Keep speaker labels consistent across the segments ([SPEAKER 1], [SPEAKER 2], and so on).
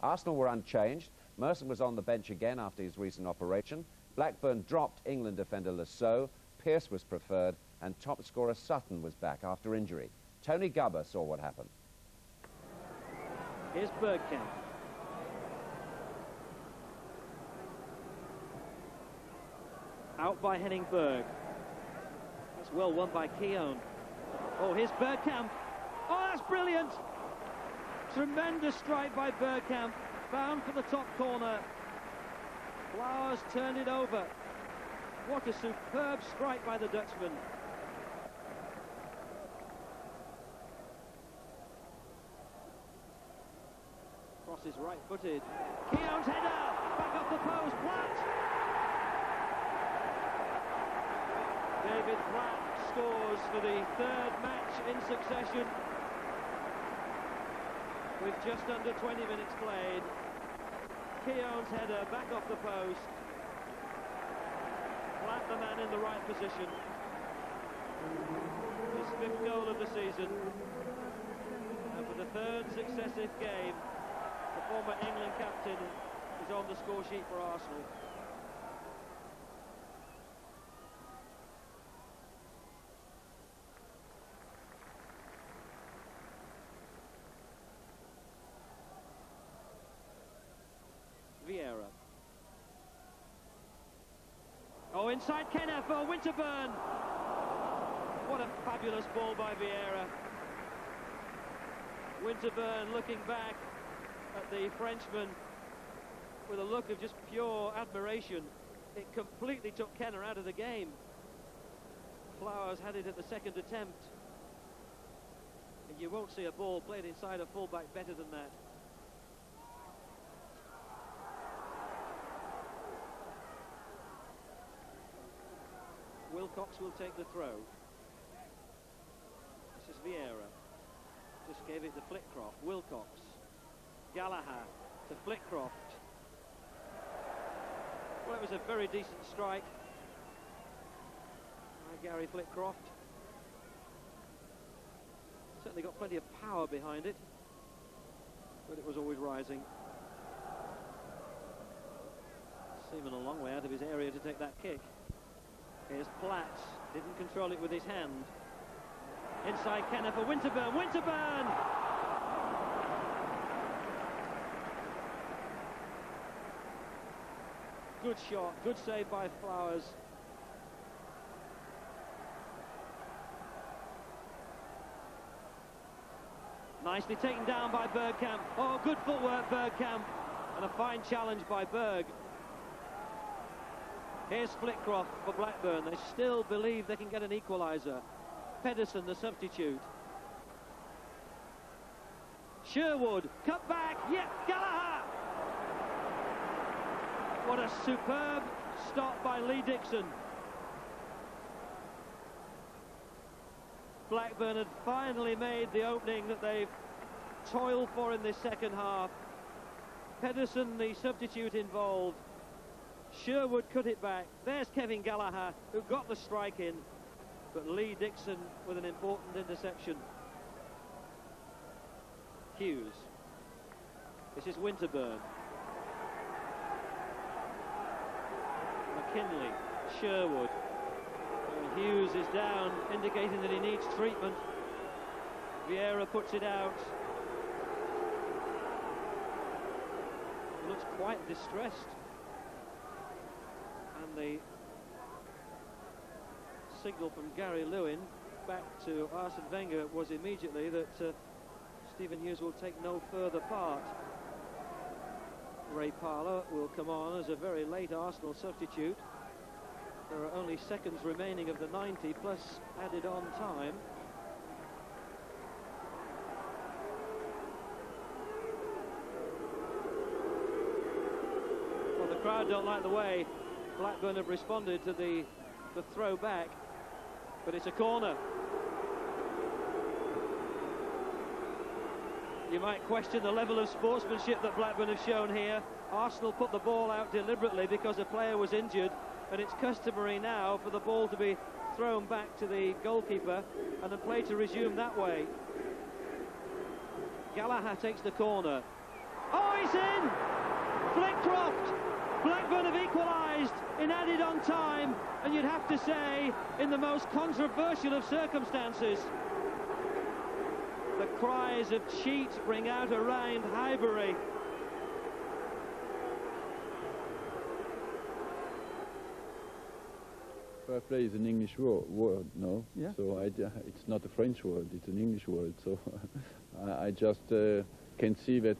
[SPEAKER 1] Arsenal were unchanged. Merson was on the bench again after his recent operation. Blackburn dropped England defender Lasseau. Pearce was preferred, and top scorer Sutton was back after injury. Tony Gubber saw what happened.
[SPEAKER 2] Here's Bergkamp. Out by Henning Berg. That's well won by Keown. Oh, here's Bergkamp. Oh, that's brilliant! Tremendous strike by Bergkamp. Bound for the top corner. Flowers turned it over. What a superb strike by the Dutchman. Cross is right-footed. Keown's header! Back off the post. Platt! David Platt scores for the third match in succession. With just under 20 minutes played. Keown's header back off the post. Platt, the man in the right position. His fifth goal of the season. And for the third successive game, the former England captain is on the score sheet for Arsenal. Vieira. Oh, inside Kenner for Winterburn. What a fabulous ball by Vieira. Winterburn looking back at the Frenchman with a look of just pure admiration. It completely took Kenner out of the game. Flowers had it at the second attempt. And you won't see a ball played inside a fullback better than that. Wilcox will take the throw. This is Vieira. Just gave it to Flitcroft. Wilcox. Gallagher to Flitcroft. Well, it was a very decent strike by Gary Flitcroft. Certainly got plenty of power behind it, but it was always rising. Seaman a long way out of his area to take that kick. Here's Platt, didn't control it with his hand. Inside Kenner for Winterburn. Winterburn! Good shot, good save by Flowers. Nicely taken down by Bergkamp. Oh, good footwork, Bergkamp. And a fine challenge by Berg. Here's Flitcroft for Blackburn. They still believe they can get an equaliser. Pedersen, the substitute. Sherwood, cut back. Yep, Gallagher! What a superb stop by Lee Dixon. Blackburn had finally made the opening that they've toiled for in this second half. Pedersen, the substitute, involved. Sherwood cut it back. There's Kevin Gallagher, who got the strike in, but Lee Dixon with an important interception. Hughes. This is Winterburn. McKinley. Sherwood. And Hughes is down, indicating that he needs treatment. Vieira puts it out. He looks quite distressed. And the signal from Gary Lewin back to Arsene Wenger was immediately that Stephen Hughes will take no further part. Ray Parlour will come on as a very late Arsenal substitute. There are only seconds remaining of the 90 plus added on time. Well, the crowd don't like the way Blackburn have responded to the throw back, but it's a corner. You might question the level of sportsmanship that Blackburn have shown here. Arsenal put the ball out deliberately because a player was injured, and it's customary now for the ball to be thrown back to the goalkeeper and the play to resume that way. Gallagher takes the corner. Oh, he's in! Croft. Blackburn have equalised in added-on time, and you'd have to say in the most controversial of circumstances. The cries of cheat ring out around Highbury.
[SPEAKER 3] Fair play is an English word, no?
[SPEAKER 4] Yeah.
[SPEAKER 3] So it's not a French word, it's an English word. So I just can see that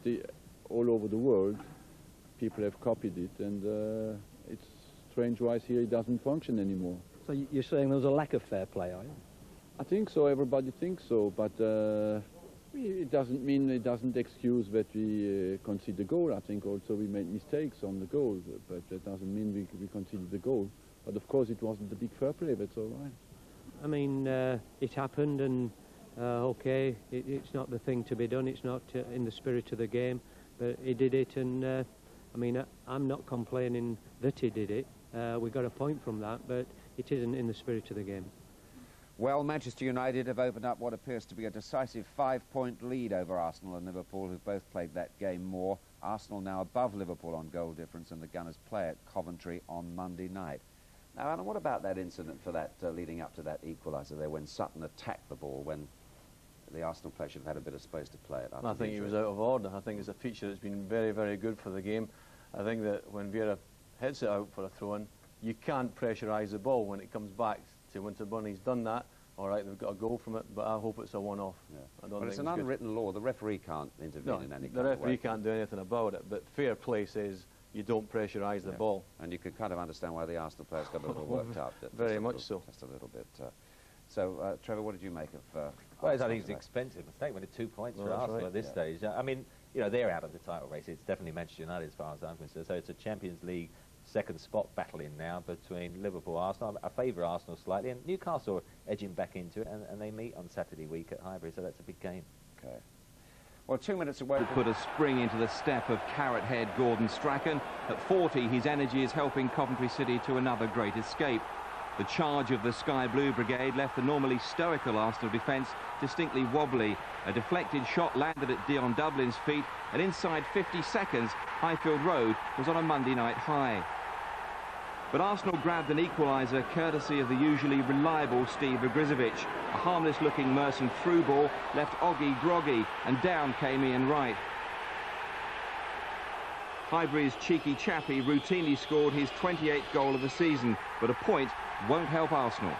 [SPEAKER 3] all over the world people have copied it, and it's strange why here it doesn't function anymore.
[SPEAKER 4] So you're saying there's a lack of fair play, are you?
[SPEAKER 3] I think so, everybody thinks so, but it doesn't mean, it doesn't excuse that we concede the goal. I think also we made mistakes on the goal, but that doesn't mean we conceded the goal. But of course it wasn't a big fair play, that's all right.
[SPEAKER 5] I mean, it happened, and okay, it's not the thing to be done, it's not in the spirit of the game, but he did it, and I mean, I'm not complaining that he did it. We got a point from that, but it isn't in the spirit of the game.
[SPEAKER 1] Well, Manchester United have opened up what appears to be a decisive 5-point lead over Arsenal and Liverpool, who've both played that game more. Arsenal now above Liverpool on goal difference, and the Gunners play at Coventry on Monday night. Now, Alan, what about that incident for that leading up to that equaliser there, when Sutton attacked the ball, when the Arsenal player should have had a bit of space to play it?
[SPEAKER 6] I think he was out of order. I think it's a feature that's been very, very good for the game. I think that when Vieira hits it out for a throw-in, you can't pressurise the ball when it comes back to Winterburn. He's done that. All right, they've got a goal from it, but I hope it's a one-off.
[SPEAKER 1] Yeah. But it's an unwritten law. The referee can't intervene in any kind of way.
[SPEAKER 6] The referee can't do anything about it, but fair play says you don't pressurise the ball.
[SPEAKER 1] And you can kind of understand why the Arsenal players got a little worked up.
[SPEAKER 6] Very much so.
[SPEAKER 1] Just a little bit. So, Trevor, what did you make of
[SPEAKER 7] Well, I think it's an expensive mistake when it's 2 points for Arsenal at this stage. I mean, you know, they're out of the title race. It's definitely Manchester United as far as I'm concerned. So it's a Champions League second spot battling now between Liverpool and Arsenal. I favour Arsenal slightly, and Newcastle are edging back into it, and they meet on Saturday week at Highbury, so that's a big game.
[SPEAKER 1] Okay. Well, 2 minutes away.
[SPEAKER 8] To put a spring into the step of carrot-head Gordon Strachan. At 40, his energy is helping Coventry City to another great escape. The charge of the Sky Blue Brigade left the normally stoical Arsenal defence distinctly wobbly. A deflected shot landed at Dion Dublin's feet, and inside 50 seconds, Highfield Road was on a Monday night high. But Arsenal grabbed an equaliser courtesy of the usually reliable Steve Ogrizovic. A harmless-looking Merson through ball left Oggy groggy, and down came Ian Wright. Highbury's cheeky chappie routinely scored his 28th goal of the season, but a point won't help Arsenal.